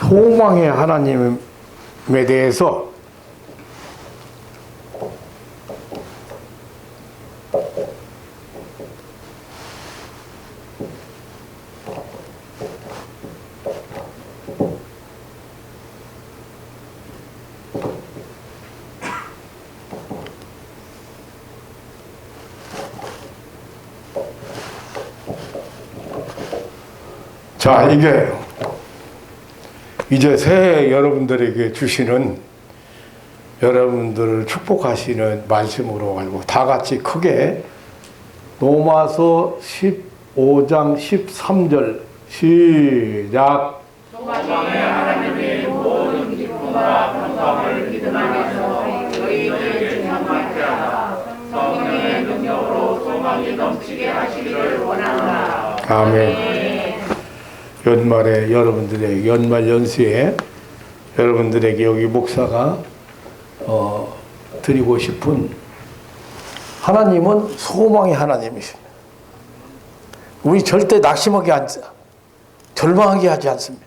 소망의 하나님에 대해서 자, 이게 이제 새해 여러분들에게 주시는 여러분들을 축복하시는 말씀으로 알고 다 같이 크게 로마서 15장 13절 시작. 소망의 하나님의 모든 기쁨과 평강을 믿음 안에서 너희에게 증언하게 하라. 성령의 능력으로 소망이 넘치게 하시기를 원한다. 아멘. 연말에 여러분들의 연말 연시에 여러분들에게 여기 목사가 드리고 싶은 하나님은 소망의 하나님이십니다. 우리 절대 낙심하게 절망하게 하지 않습니다.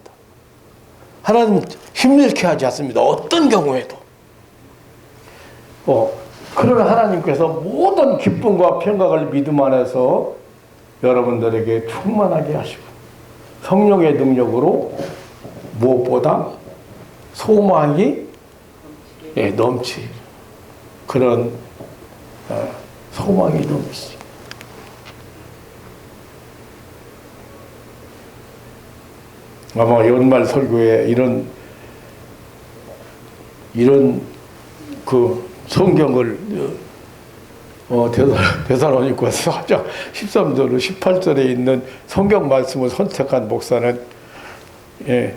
하나님은 힘들게 하지 않습니다. 어떤 경우에도. 그러나 하나님께서 모든 기쁨과 평강을 믿음 안에서 여러분들에게 충만하게 하시고 성령의 능력으로 무엇보다 소망이 넘치 그런 소망이 넘치. 아마 연말 설교에 이런 그 성경을 데살로니가 4장 13절로 18절에 있는 성경 말씀을 선택한 목사는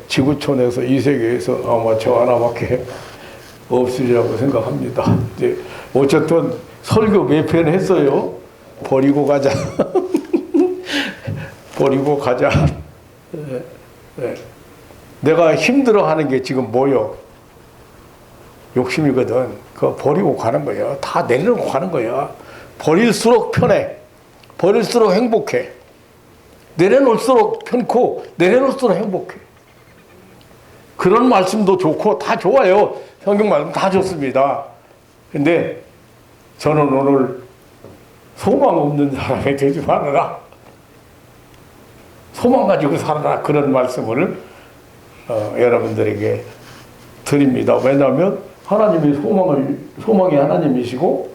지구촌에서 이 세계에서 아마 저 하나밖에 없으리라고 생각합니다. 이제 어쨌든 설교 몇 편 했어요. 버리고 가자. 버리고 가자. 내가 힘들어하는 게 지금 뭐요? 욕심이거든. 그거 버리고 가는 거야. 다 내려놓고 가는 거야. 버릴수록 편해. 버릴수록 행복해. 내려놓을수록 편고 내려놓을수록 행복해. 그런 말씀도 좋고 다 좋아요. 성경 말씀 다 좋습니다. 근데 저는 오늘 소망 없는 사람이 되지 말아라. 소망 가지고 살아라, 그런 말씀을 여러분들에게 드립니다. 왜냐하면 하나님이 소망이 하나님이시고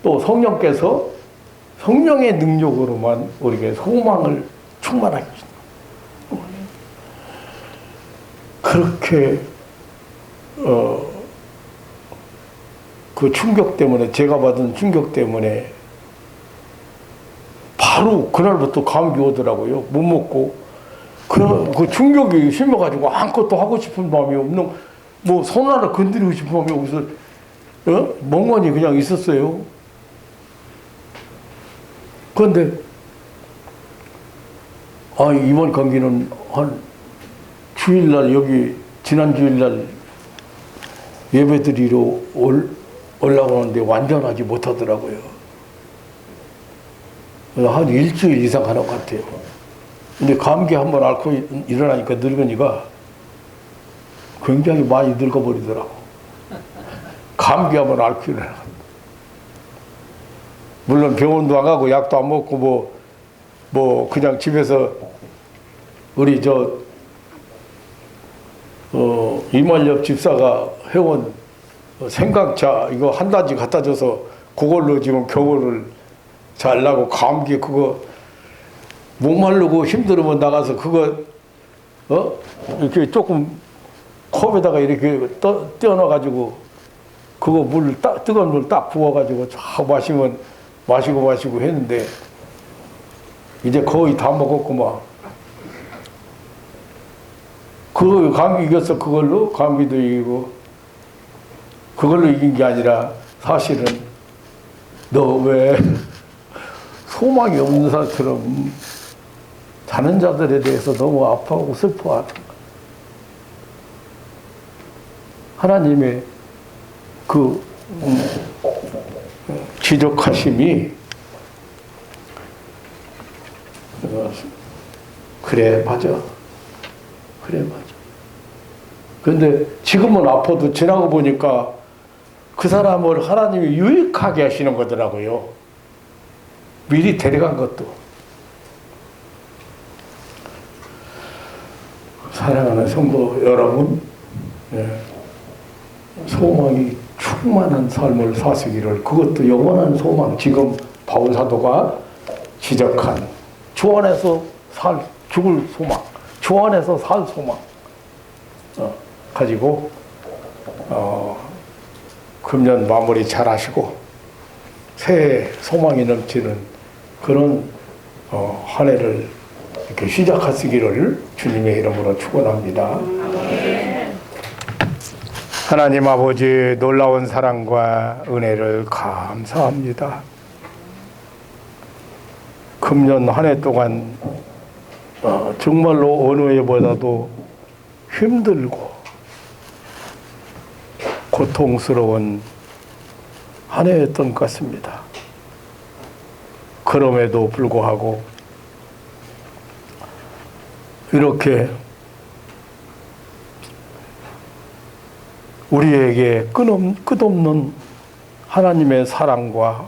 또 성령께서 성령의 능력으로만 우리에게 소망을 충만하게 주십니다. 그렇게 그 충격 때문에, 제가 받은 충격 때문에 바로 그날부터 감기 오더라고요. 못 먹고 그 충격이 심해가지고 아무것도 하고 싶은 마음이 없는, 뭐 손 하나 건드리고 싶은 마음이 없어서 멍하니 그냥 있었어요. 그런데 이번 감기는 한 주일날, 여기 지난 주일날 예배드리러 올라오는데 완전하지 못하더라고요. 한 일주일 이상 하는 것 같아요. 근데 감기 한번 앓고 일어나니까 늙은이가 굉장히 많이 늙어버리더라고. 감기 한번 앓고 일어나. 물론 병원도 안 가고 약도 안 먹고 뭐 그냥 집에서 우리 이말엽 집사가 해온 생강차 이거 한 단지 갖다 줘서 그걸로 지금 겨울을 잘 나고, 감기 그거 목마르고 힘들으면 나가서 그거 이렇게 조금 컵에다가 이렇게 띄어놔가지고 그거 뜨거운 물 딱 부어가지고 쫙 마시고 했는데 이제 거의 다 먹었구만. 그거 감기 이겼어. 그걸로 감기도 이기고. 그걸로 이긴 게 아니라 사실은 너 왜 소망이 없는 사람처럼 자는 자들에 대해서 너무 아파하고 슬퍼하는 거야. 하나님의 그 지적하심이 그래 맞아. 그런데 지금은 아파도 지나고 보니까 그 사람을 하나님이 유익하게 하시는 거더라고요. 미리 데려간 것도. 사랑하는 성도 여러분, 소망이 충만한 삶을 사시기를, 그것도 영원한 소망, 지금 바울 사도가 지적한 주 안에서 죽을 소망, 주 안에서 살 소망 가지고 금년 마무리 잘 하시고 새해 소망이 넘치는 그런 한 해를 이렇게 시작하시기를 주님의 이름으로 축원합니다. 하나님 아버지 놀라운 사랑과 은혜를 감사합니다. 금년 한 해 동안 정말로 어느 해보다도 힘들고 고통스러운 한 해였던 것 같습니다. 그럼에도 불구하고 이렇게 우리에게 끝없는 하나님의 사랑과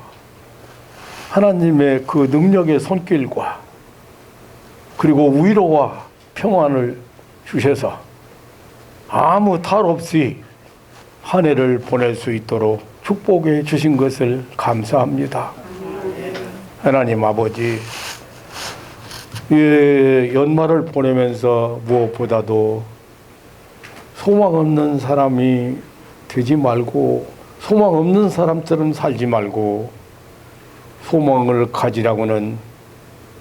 하나님의 그 능력의 손길과 그리고 위로와 평안을 주셔서 아무 탈 없이 한 해를 보낼 수 있도록 축복해 주신 것을 감사합니다. 하나님 아버지, 연말을 보내면서 무엇보다도 소망 없는 사람이 되지 말고, 소망 없는 사람처럼 살지 말고 소망을 가지라고는,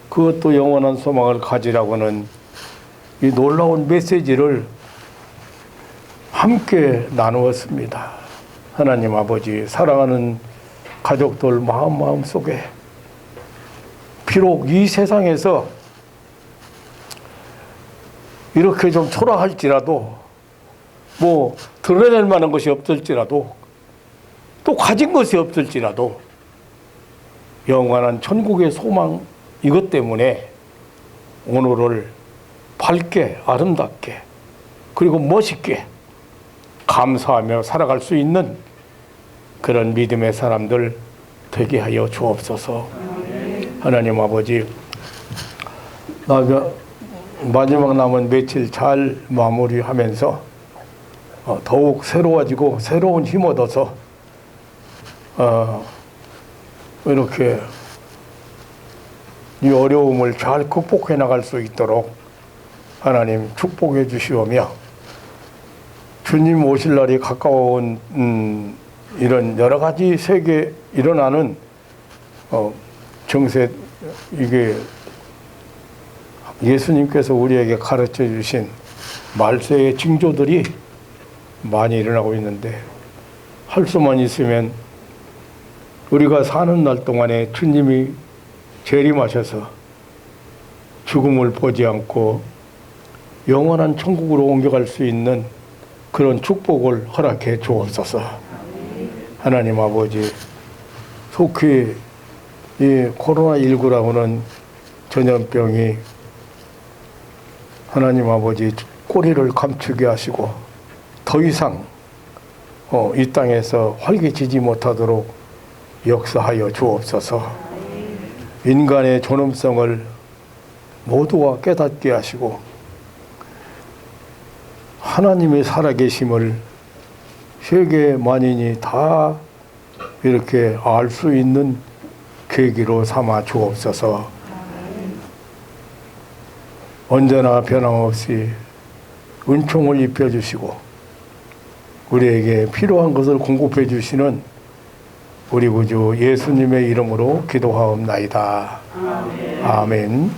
그것도 영원한 소망을 가지라고는 이 놀라운 메시지를 함께 나누었습니다. 하나님 아버지, 사랑하는 가족들 마음속에 비록 이 세상에서 이렇게 좀 초라할지라도, 뭐 드러낼 만한 것이 없을지라도, 또 가진 것이 없을지라도 영원한 천국의 소망, 이것 때문에 오늘을 밝게, 아름답게, 그리고 멋있게 감사하며 살아갈 수 있는 그런 믿음의 사람들 되게 하여 주옵소서. 하나님 아버지, 마지막 남은 며칠 잘 마무리하면서 더욱 새로워지고 새로운 힘 얻어서 이렇게 이 어려움을 잘 극복해 나갈 수 있도록 하나님 축복해 주시오며, 주님 오실 날이 가까운 이런 여러 가지 세계에 일어나는 정세, 이게 예수님께서 우리에게 가르쳐 주신 말세의 징조들이 많이 일어나고 있는데, 할 수만 있으면 우리가 사는 날 동안에 주님이 재림하셔서 죽음을 보지 않고 영원한 천국으로 옮겨갈 수 있는 그런 축복을 허락해 주옵소서. 하나님 아버지, 속히 이 코로나19라고는 전염병이 하나님 아버지 꼬리를 감추게 하시고 더 이상 이 땅에서 활개치지 못하도록 역사하여 주옵소서. 인간의 존엄성을 모두가 깨닫게 하시고 하나님의 살아계심을 세계 만인이 다 이렇게 알 수 있는 계기로 삼아 주옵소서. 언제나 변함없이 은총을 입혀주시고 우리에게 필요한 것을 공급해 주시는 우리 구주 예수님의 이름으로 기도하옵나이다. 아멘.